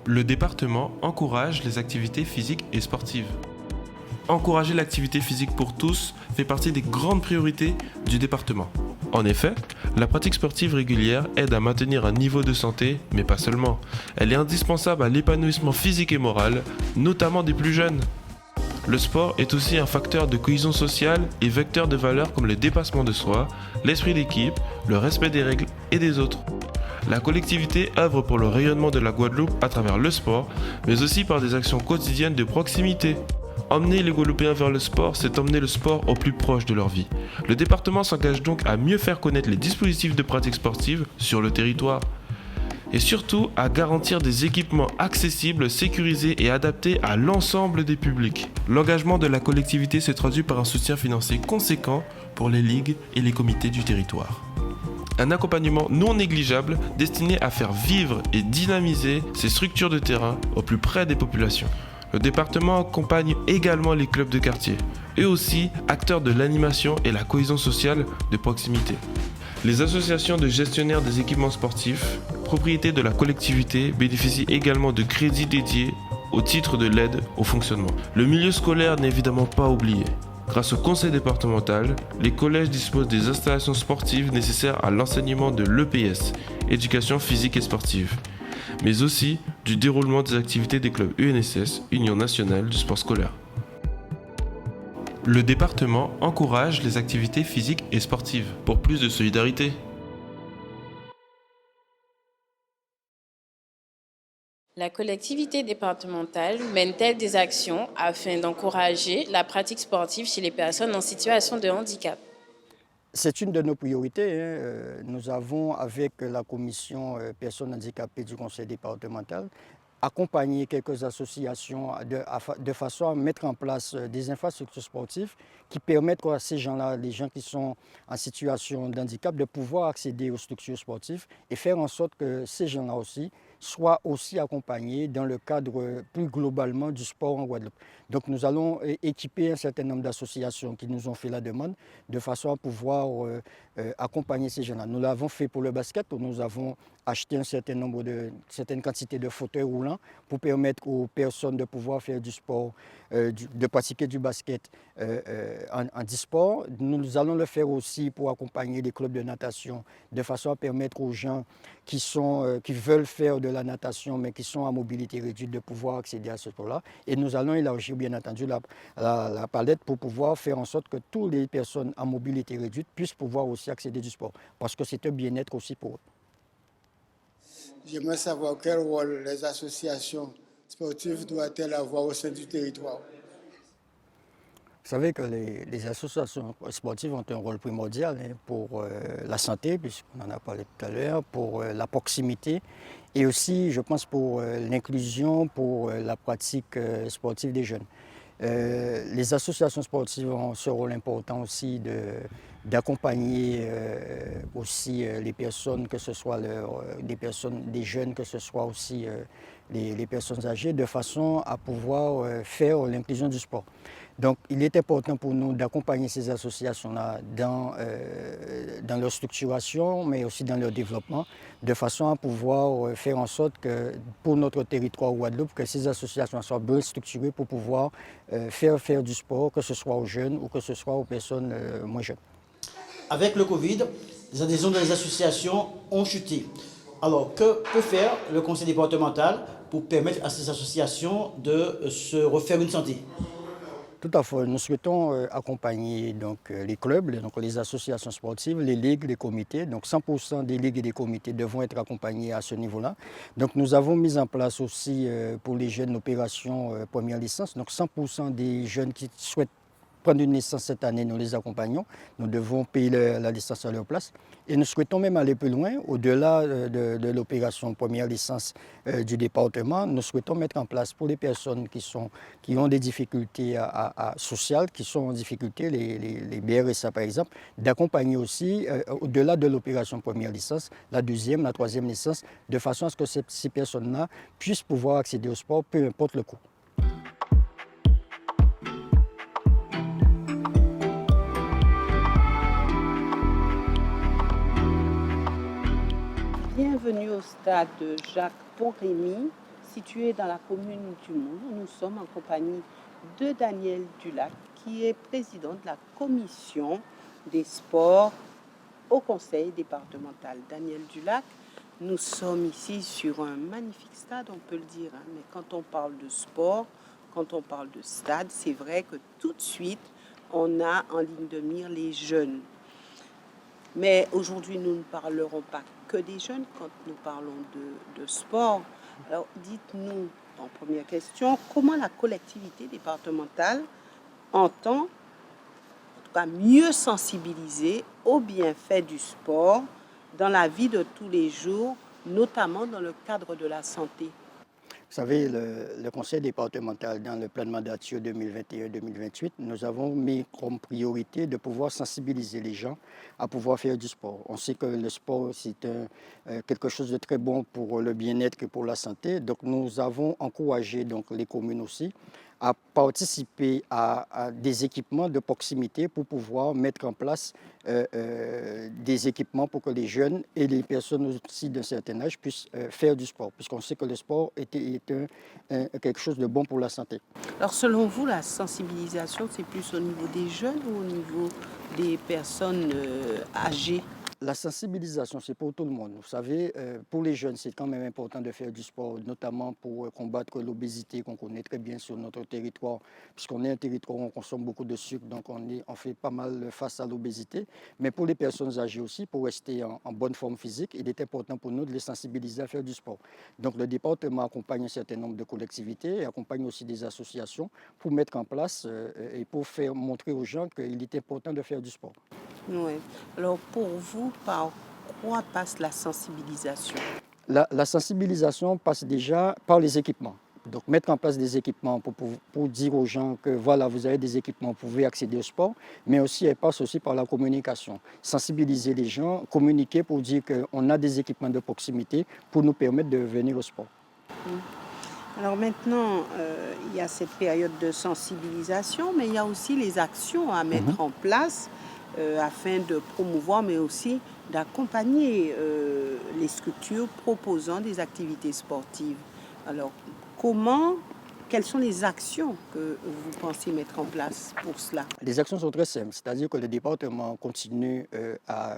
Le département encourage les activités physiques et sportives. Encourager l'activité physique pour tous fait partie des grandes priorités du département. En effet, la pratique sportive régulière aide à maintenir un niveau de santé, mais pas seulement. Elle est indispensable à l'épanouissement physique et moral, notamment des plus jeunes. Le sport est aussi un facteur de cohésion sociale et vecteur de valeurs comme le dépassement de soi, l'esprit d'équipe, le respect des règles et des autres. La collectivité œuvre pour le rayonnement de la Guadeloupe à travers le sport, mais aussi par des actions quotidiennes de proximité. Emmener les Guadeloupéens vers le sport, c'est emmener le sport au plus proche de leur vie. Le département s'engage donc à mieux faire connaître les dispositifs de pratique sportive sur le territoire. Et surtout à garantir des équipements accessibles, sécurisés et adaptés à l'ensemble des publics. L'engagement de la collectivité se traduit par un soutien financier conséquent pour les ligues et les comités du territoire. Un accompagnement non négligeable destiné à faire vivre et dynamiser ces structures de terrain au plus près des populations. Le département accompagne également les clubs de quartier, eux aussi acteurs de l'animation et la cohésion sociale de proximité. Les associations de gestionnaires des équipements sportifs, propriété de la collectivité, bénéficient également de crédits dédiés au titre de l'aide au fonctionnement. Le milieu scolaire n'est évidemment pas oublié. Grâce au conseil départemental, les collèges disposent des installations sportives nécessaires à l'enseignement de l'EPS, éducation physique et sportive, mais aussi du déroulement des activités des clubs UNSS, Union nationale du sport scolaire. Le département encourage les activités physiques et sportives pour plus de solidarité. La collectivité départementale mène-t-elle des actions afin d'encourager la pratique sportive chez les personnes en situation de handicap? C'est une de nos priorités. Nous avons, avec la commission personnes handicapées du conseil départemental, accompagné quelques associations de façon à mettre en place des infrastructures sportives qui permettent à ces gens-là, les gens qui sont en situation de handicap, de pouvoir accéder aux structures sportives et faire en sorte que ces gens-là aussi soient aussi accompagnés dans le cadre plus globalement du sport en Guadeloupe. Donc nous allons équiper un certain nombre d'associations qui nous ont fait la demande de façon à pouvoir accompagner ces gens-là. Nous l'avons fait pour le basket, où nous avons acheté certaine quantité de fauteuils roulants pour permettre aux personnes de pouvoir faire du sport, de pratiquer du basket en e-sport. Nous allons le faire aussi pour accompagner les clubs de natation, de façon à permettre aux gens qui veulent faire de la natation mais qui sont à mobilité réduite de pouvoir accéder à ce sport-là. Et nous allons élargir bien entendu la palette pour pouvoir faire en sorte que toutes les personnes à mobilité réduite puissent pouvoir aussi accéder du sport, parce que c'est un bien-être aussi pour eux. J'aimerais savoir quel rôle les associations sportives doivent-elles avoir au sein du territoire. Vous savez que les associations sportives ont un rôle primordial pour la santé, puisqu'on en a parlé tout à l'heure, pour la proximité et aussi, je pense, pour l'inclusion, pour la pratique sportive des jeunes. Les associations sportives ont ce rôle important aussi d'accompagner aussi les personnes, que ce soit des jeunes, que ce soit aussi les personnes âgées, de façon à pouvoir faire l'inclusion du sport. Donc, il est important pour nous d'accompagner ces associations-là dans leur structuration, mais aussi dans leur développement, de façon à pouvoir faire en sorte que, pour notre territoire Guadeloupe, que ces associations soient bien structurées pour pouvoir faire du sport, que ce soit aux jeunes ou que ce soit aux personnes moins jeunes. Avec le Covid, les adhésions dans les associations ont chuté. Alors, que peut faire le conseil départemental pour permettre à ces associations de se refaire une santé? Tout à fait. Nous souhaitons accompagner les clubs, donc les associations sportives, les ligues, les comités. Donc 100% des ligues et des comités devront être accompagnés à ce niveau-là. Donc nous avons mis en place aussi pour les jeunes l'opération première licence. Donc 100% des jeunes qui souhaitent prendre une licence cette année, nous les accompagnons. Nous devons payer la licence à leur place. Et nous souhaitons même aller plus loin, au-delà de l'opération première licence du département. Nous souhaitons mettre en place pour les personnes qui ont des difficultés sociales, qui sont en difficulté, les BRSA par exemple, d'accompagner aussi, au-delà de l'opération première licence, la deuxième, la troisième licence, de façon à ce que ces personnes-là puissent pouvoir accéder au sport, peu importe le coût. Bienvenue au stade Jacques Porrémy, situé dans la commune du Moule. Nous sommes en compagnie de Daniel Dulac, qui est président de la commission des sports au conseil départemental. Daniel Dulac, nous sommes ici sur un magnifique stade, on peut le dire, hein, mais quand on parle de sport, quand on parle de stade, c'est vrai que tout de suite, on a en ligne de mire les jeunes. Mais aujourd'hui, nous ne parlerons pas que des jeunes quand nous parlons de sport. Alors, dites-nous, en première question, comment la collectivité départementale entend, en tout cas, mieux sensibiliser aux bienfaits du sport dans la vie de tous les jours, notamment dans le cadre de la santé. Vous savez, le conseil départemental, dans le plan de mandature 2021-2028, nous avons mis comme priorité de pouvoir sensibiliser les gens à pouvoir faire du sport. On sait que le sport, c'est quelque chose de très bon pour le bien-être et pour la santé. Donc, nous avons encouragé donc, les communes aussi à participer à des équipements de proximité pour pouvoir mettre en place des équipements pour que les jeunes et les personnes aussi d'un certain âge puissent faire du sport, puisqu'on sait que le sport est quelque chose de bon pour la santé. Alors selon vous, la sensibilisation, c'est plus au niveau des jeunes ou au niveau des personnes âgées ? La sensibilisation, c'est pour tout le monde. Vous savez, pour les jeunes, c'est quand même important de faire du sport, notamment pour combattre l'obésité qu'on connaît très bien sur notre territoire, puisqu'on est un territoire où on consomme beaucoup de sucre, donc on fait pas mal face à l'obésité. Mais pour les personnes âgées aussi, pour rester en bonne forme physique, il est important pour nous de les sensibiliser à faire du sport. Donc le département accompagne un certain nombre de collectivités et accompagne aussi des associations pour mettre en place et pour faire montrer aux gens qu'il est important de faire du sport. Oui. Alors pour vous, par quoi passe la sensibilisation ? La sensibilisation passe déjà par les équipements. Donc mettre en place des équipements pour dire aux gens que voilà, vous avez des équipements, vous pouvez accéder au sport, mais aussi elle passe aussi par la communication. Sensibiliser les gens, communiquer pour dire qu'on a des équipements de proximité pour nous permettre de venir au sport. Alors maintenant, il y a cette période de sensibilisation, mais il y a aussi les actions à mettre en place afin de promouvoir, mais aussi d'accompagner les structures proposant des activités sportives. Alors, quelles sont les actions que vous pensez mettre en place pour cela ? Les actions sont très simples, c'est-à-dire que le département continue à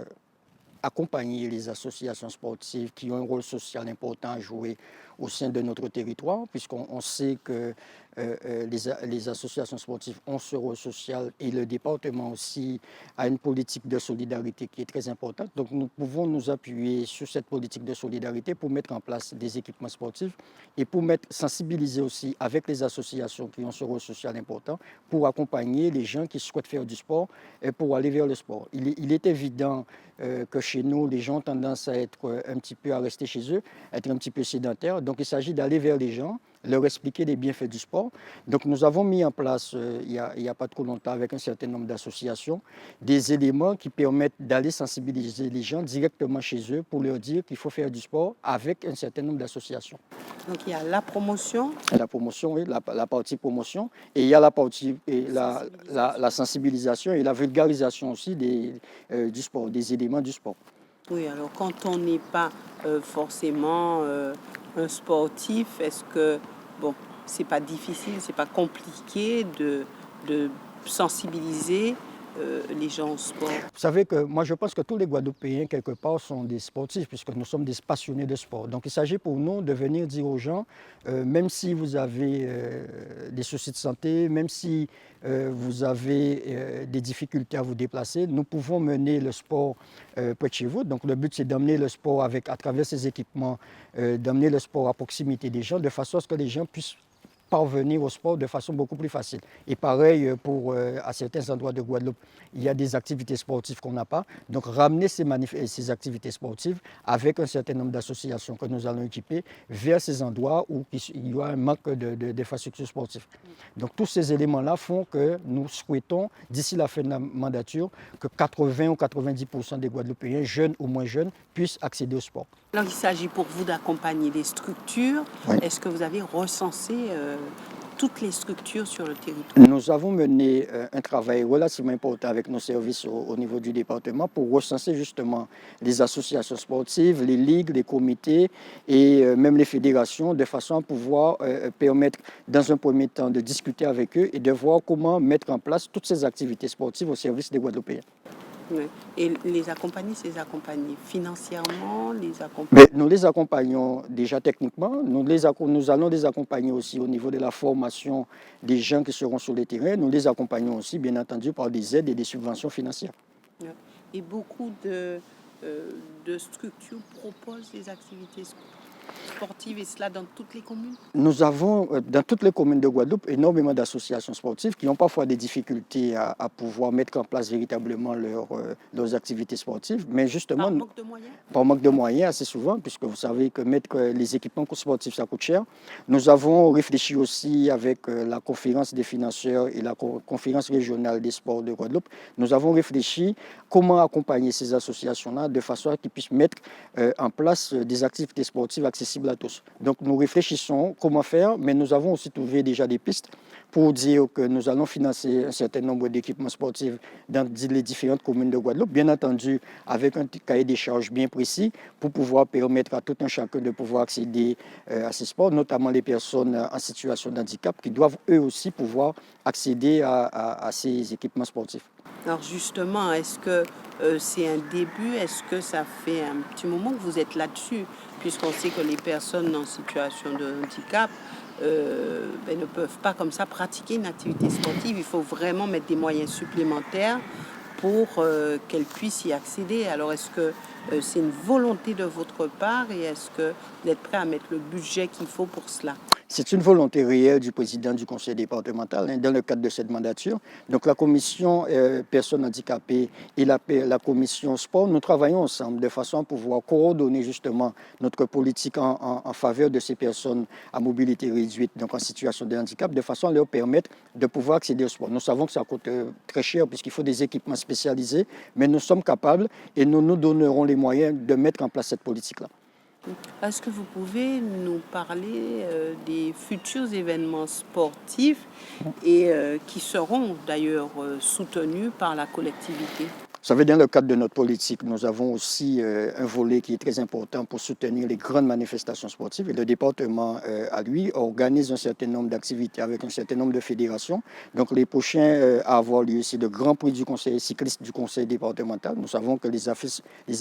accompagner les associations sportives qui ont un rôle social important à jouer au sein de notre territoire, puisqu'on sait que les associations sportives ont ce rôle social et le département aussi a une politique de solidarité qui est très importante. Donc nous pouvons nous appuyer sur cette politique de solidarité pour mettre en place des équipements sportifs et pour sensibiliser aussi avec les associations qui ont ce rôle social important pour accompagner les gens qui souhaitent faire du sport et pour aller vers le sport. Il est évident que chez nous, les gens ont tendance à être un petit peu à rester chez eux, être un petit peu sédentaires. Donc il s'agit d'aller vers les gens, leur expliquer les bienfaits du sport. Donc nous avons mis en place, il y a pas trop longtemps, avec un certain nombre d'associations, des éléments qui permettent d'aller sensibiliser les gens directement chez eux pour leur dire qu'il faut faire du sport avec un certain nombre d'associations. Donc il y a la promotion. La promotion, oui, la partie promotion. Et il y a la partie la sensibilisation et la vulgarisation aussi du sport, des éléments du sport. Oui, alors quand on n'est pas forcément un sportif, est-ce que, bon, c'est pas difficile, c'est pas compliqué de sensibiliser les gens au sport? Vous savez que moi je pense que tous les Guadeloupéens quelque part sont des sportifs puisque nous sommes des passionnés de sport. Donc il s'agit pour nous de venir dire aux gens, même si vous avez des soucis de santé, même si vous avez des difficultés à vous déplacer, nous pouvons mener le sport près de chez vous. Donc le but c'est d'amener le sport à travers ces équipements, d'amener le sport à proximité des gens de façon à ce que les gens puissent parvenir au sport de façon beaucoup plus facile. Et pareil, à certains endroits de Guadeloupe, il y a des activités sportives qu'on n'a pas. Donc ramener ces activités sportives avec un certain nombre d'associations que nous allons équiper vers ces endroits où il y a un manque d'infrastructures sportives. Donc tous ces éléments-là font que nous souhaitons, d'ici la fin de la mandature, que 80 ou 90% des Guadeloupéens, jeunes ou moins jeunes, puissent accéder au sport. Alors il s'agit pour vous d'accompagner les structures. Oui. Est-ce que vous avez recensé toutes les structures sur le territoire? Nous avons mené un travail relativement important avec nos services au niveau du département pour recenser justement les associations sportives, les ligues, les comités et même les fédérations de façon à pouvoir permettre dans un premier temps de discuter avec eux et de voir comment mettre en place toutes ces activités sportives au service des Guadeloupéens. Oui. Et les accompagner, c'est les accompagner financièrement, les accompagner... Mais nous les accompagnons déjà techniquement, nous allons les accompagner aussi au niveau de la formation des gens qui seront sur le terrain, nous les accompagnons aussi bien entendu par des aides et des subventions financières. Et beaucoup de structures proposent des activités sportives et cela dans toutes les communes? Nous avons dans toutes les communes de Guadeloupe énormément d'associations sportives qui ont parfois des difficultés à pouvoir mettre en place véritablement leurs activités sportives. Mais justement, Par manque de moyens? Par manque de moyens assez souvent, puisque vous savez que mettre les équipements sportifs, ça coûte cher. Nous avons réfléchi aussi avec la conférence des financeurs et la conférence régionale des sports de Guadeloupe. Nous avons réfléchi comment accompagner ces associations-là de façon à qu'ils puissent mettre en place des activités sportives accessibles à tous. Donc nous réfléchissons comment faire, mais nous avons aussi trouvé déjà des pistes pour dire que nous allons financer un certain nombre d'équipements sportifs dans les différentes communes de Guadeloupe, bien entendu avec un cahier des charges bien précis pour pouvoir permettre à tout un chacun de pouvoir accéder à ces sports, notamment les personnes en situation de handicap qui doivent eux aussi pouvoir accéder à ces équipements sportifs. Alors justement, est-ce que c'est un début? Est-ce que ça fait un petit moment que vous êtes là-dessus? Puisqu'on sait que les personnes en situation de handicap ne peuvent pas comme ça pratiquer une activité sportive. Il faut vraiment mettre des moyens supplémentaires pour qu'elles puissent y accéder. Alors est-ce que c'est une volonté de votre part et est-ce que vous êtes prêt à mettre le budget qu'il faut pour cela? C'est une volonté réelle du président du conseil départemental dans le cadre de cette mandature. Donc la commission personnes handicapées et la commission sport, nous travaillons ensemble de façon à pouvoir coordonner justement notre politique en faveur de ces personnes à mobilité réduite, donc en situation de handicap, de façon à leur permettre de pouvoir accéder au sport. Nous savons que ça coûte très cher puisqu'il faut des équipements spécialisés, mais nous sommes capables et nous nous donnerons les moyens de mettre en place cette politique-là. Est-ce que vous pouvez nous parler des futurs événements sportifs et qui seront d'ailleurs soutenus par la collectivité? Vous savez, dans le cadre de notre politique, nous avons aussi un volet qui est très important pour soutenir les grandes manifestations sportives. Et le département, à lui, organise un certain nombre d'activités avec un certain nombre de fédérations. Donc, les prochains à avoir lieu, c'est le Grand Prix du conseil cycliste du conseil départemental. Nous savons que les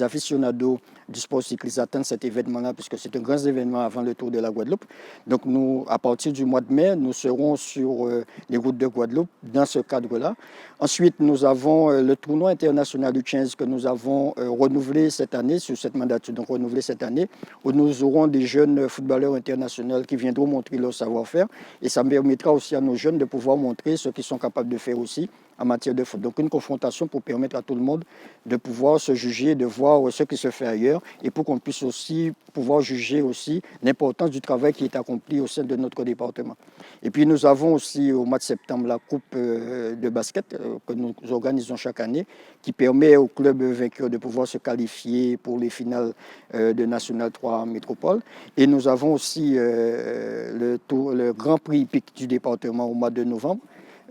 aficionados du sport cycliste attendent cet événement-là, puisque c'est un grand événement avant le Tour de la Guadeloupe. Donc, nous, à partir du mois de mai, nous serons sur les routes de Guadeloupe dans ce cadre-là. Ensuite, nous avons le tournoi international U15 que nous avons renouvelé cette année, sur cette mandature, donc renouvelé cette année, où nous aurons des jeunes footballeurs internationaux qui viendront montrer leur savoir-faire. Et ça permettra aussi à nos jeunes de pouvoir montrer ce qu'ils sont capables de faire aussi en matière de foot. Donc une confrontation pour permettre à tout le monde de pouvoir se juger, de voir ce qui se fait ailleurs et pour qu'on puisse aussi pouvoir juger aussi l'importance du travail qui est accompli au sein de notre département. Et puis nous avons aussi au mois de septembre la coupe de basket que nous organisons chaque année qui permet aux clubs vainqueurs de pouvoir se qualifier pour les finales de National 3 Métropole. Et nous avons aussi le Grand Prix hippique du département au mois de novembre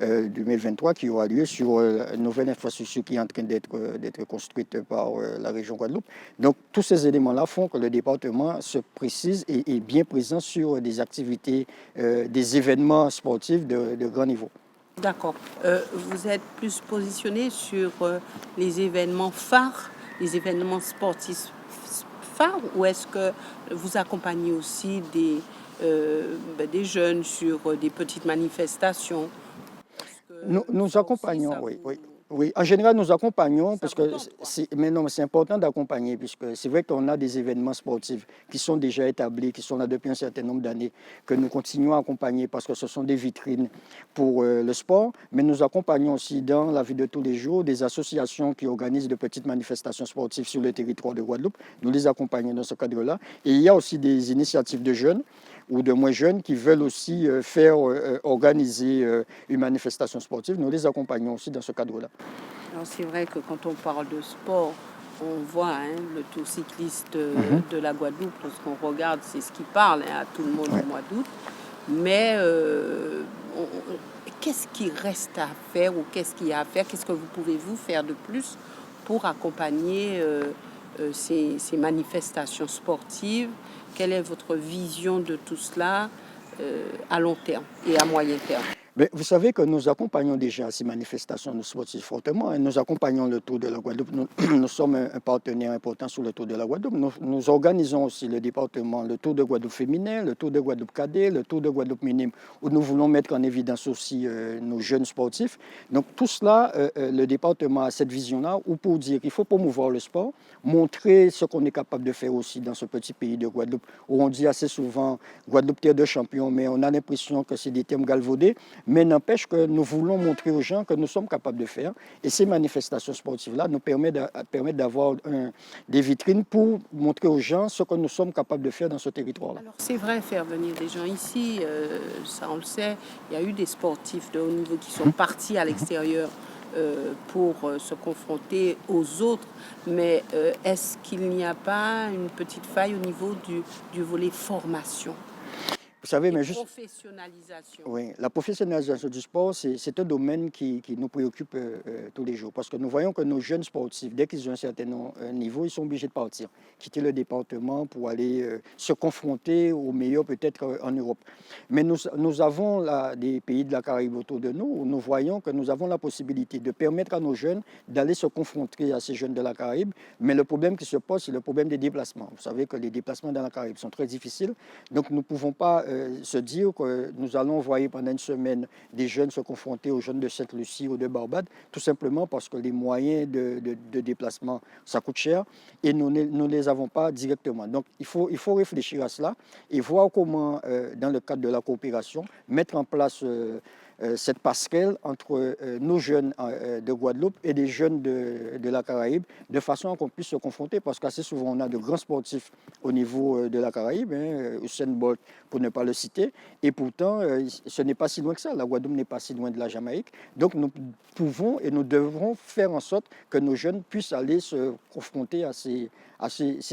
2023 qui aura lieu sur une nouvelle infrastructure qui est en train d'être construite par la région Guadeloupe. Donc tous ces éléments-là font que le département se précise et est bien présent sur des activités, des événements sportifs de grand niveau. D'accord. Vous êtes plus positionné sur les événements phares, les événements sportifs phares, ou est-ce que vous accompagnez aussi des jeunes sur des petites manifestations? Nous accompagnons, oui. En général, nous accompagnons, parce que c'est important d'accompagner, puisque c'est vrai qu'on a des événements sportifs qui sont déjà établis, qui sont là depuis un certain nombre d'années, que nous continuons à accompagner parce que ce sont des vitrines pour le sport, mais nous accompagnons aussi dans la vie de tous les jours des associations qui organisent de petites manifestations sportives sur le territoire de Guadeloupe. Nous les accompagnons dans ce cadre-là. Et il y a aussi des initiatives de jeunes ou de moins jeunes qui veulent aussi faire organiser une manifestation sportive. Nous les accompagnons aussi dans ce cadre-là. Alors c'est vrai que quand on parle de sport, on voit le Tour cycliste de la Guadeloupe, lorsqu'on regarde, c'est ce qui parle à tout le monde au mois d'août. Mais qu'est-ce qui reste à faire ou qu'est-ce qu'il y a à faire? Qu'est-ce que vous pouvez-vous faire de plus pour accompagner ces manifestations sportives? Quelle est votre vision de tout cela à long terme et à moyen terme? Mais vous savez que nous accompagnons déjà ces manifestations sportives fortement. Hein. Nous accompagnons le Tour de la Guadeloupe. Nous sommes un partenaire important sur le Tour de la Guadeloupe. Nous organisons aussi le département, le Tour de Guadeloupe féminin, le Tour de Guadeloupe cadet, le Tour de Guadeloupe minime, où nous voulons mettre en évidence aussi nos jeunes sportifs. Donc tout cela, le département a cette vision-là, où pour dire qu'il faut promouvoir le sport, montrer ce qu'on est capable de faire aussi dans ce petit pays de Guadeloupe, où on dit assez souvent Guadeloupe terre de champions, mais on a l'impression que c'est des termes galvaudés. Mais n'empêche que nous voulons montrer aux gens que nous sommes capables de faire. Et ces manifestations sportives-là nous permettent d'avoir des vitrines pour montrer aux gens ce que nous sommes capables de faire dans ce territoire-là. Alors c'est vrai, faire venir des gens ici, ça on le sait, il y a eu des sportifs de haut niveau qui sont partis à l'extérieur pour se confronter aux autres. Mais est-ce qu'il n'y a pas une petite faille au niveau du volet formation? Vous savez, mais professionnalisation. Oui, la professionnalisation du sport, c'est un domaine qui nous préoccupe tous les jours. Parce que nous voyons que nos jeunes sportifs, dès qu'ils ont un certain niveau, ils sont obligés de partir, quitter le département pour aller se confronter au meilleur peut-être en Europe. Mais nous avons là, des pays de la Caraïbe autour de nous où nous voyons que nous avons la possibilité de permettre à nos jeunes d'aller se confronter à ces jeunes de la Caraïbe. Mais le problème qui se pose, c'est le problème des déplacements. Vous savez que les déplacements dans la Caraïbe sont très difficiles. Donc nous ne pouvons pas se dire que nous allons envoyer pendant une semaine des jeunes se confronter aux jeunes de Sainte-Lucie ou de Barbade, tout simplement parce que les moyens de déplacement, ça coûte cher et nous ne les avons pas directement. Donc il faut réfléchir à cela et voir comment, dans le cadre de la coopération, mettre en place cette passerelle entre nos jeunes de Guadeloupe et des jeunes de la Caraïbe, de façon qu'on puisse se confronter, parce qu'assez souvent on a de grands sportifs au niveau de la Caraïbe, hein, Usain Bolt pour ne pas le citer, et pourtant ce n'est pas si loin que ça, la Guadeloupe n'est pas si loin de la Jamaïque, donc nous pouvons et nous devrons faire en sorte que nos jeunes puissent aller se confronter à ces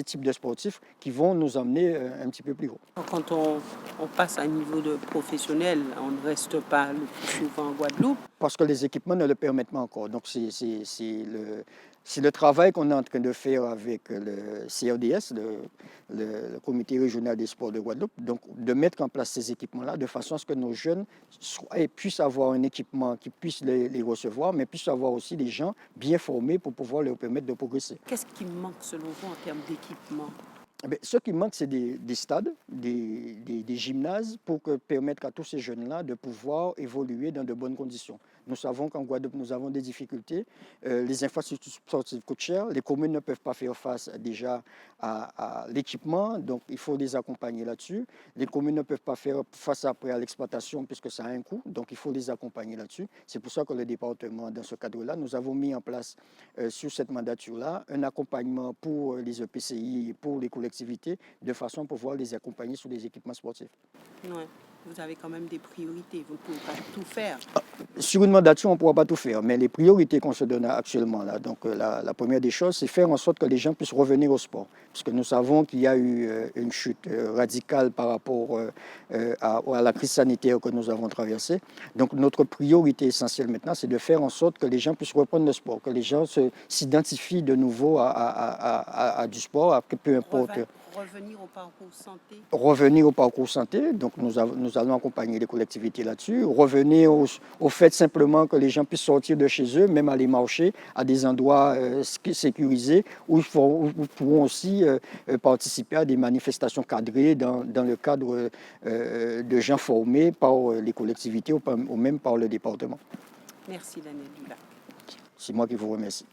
types de sportifs qui vont nous emmener un petit peu plus haut. Quand on passe à un niveau de professionnel, on ne reste pas le plus souvent en Guadeloupe. Parce que les équipements ne le permettent pas encore. Donc c'est le travail qu'on est en train de faire avec le CRDS, le Comité régional des sports de Guadeloupe, donc de mettre en place ces équipements-là de façon à ce que nos jeunes puissent avoir un équipement qui puisse les recevoir, mais puissent avoir aussi des gens bien formés pour pouvoir leur permettre de progresser. Qu'est-ce qui manque selon vous en termes d'équipement? Ce qui manque, c'est des stades, des gymnases pour permettre à tous ces jeunes-là de pouvoir évoluer dans de bonnes conditions. Nous savons qu'en Guadeloupe, nous avons des difficultés. Les infrastructures sportives coûtent cher. Les communes ne peuvent pas faire face déjà à l'équipement, donc il faut les accompagner là-dessus. Les communes ne peuvent pas faire face après à l'exploitation puisque ça a un coût, donc il faut les accompagner là-dessus. C'est pour ça que le département, dans ce cadre-là, nous avons mis en place sur cette mandature-là un accompagnement pour les EPCI et pour les collectivités de façon à pouvoir les accompagner sur les équipements sportifs. Ouais. Vous avez quand même des priorités, vous ne pouvez pas tout faire. Sur une mandature, on ne pourra pas tout faire, mais les priorités qu'on se donne actuellement, là, donc la première des choses, c'est faire en sorte que les gens puissent revenir au sport. Parce que nous savons qu'il y a eu une chute radicale par rapport à la crise sanitaire que nous avons traversée. Donc notre priorité essentielle maintenant, c'est de faire en sorte que les gens puissent reprendre le sport, que les gens s'identifient de nouveau à du sport, peu importe. Revenir au parcours santé. Revenir au parcours santé, donc nous allons accompagner les collectivités là-dessus. Revenir au fait simplement que les gens puissent sortir de chez eux, même aller marcher à des endroits sécurisés où ils pourront aussi participer à des manifestations cadrées dans le cadre de gens formés par les collectivités ou même par le département. Merci Daniel Dulac. C'est moi qui vous remercie.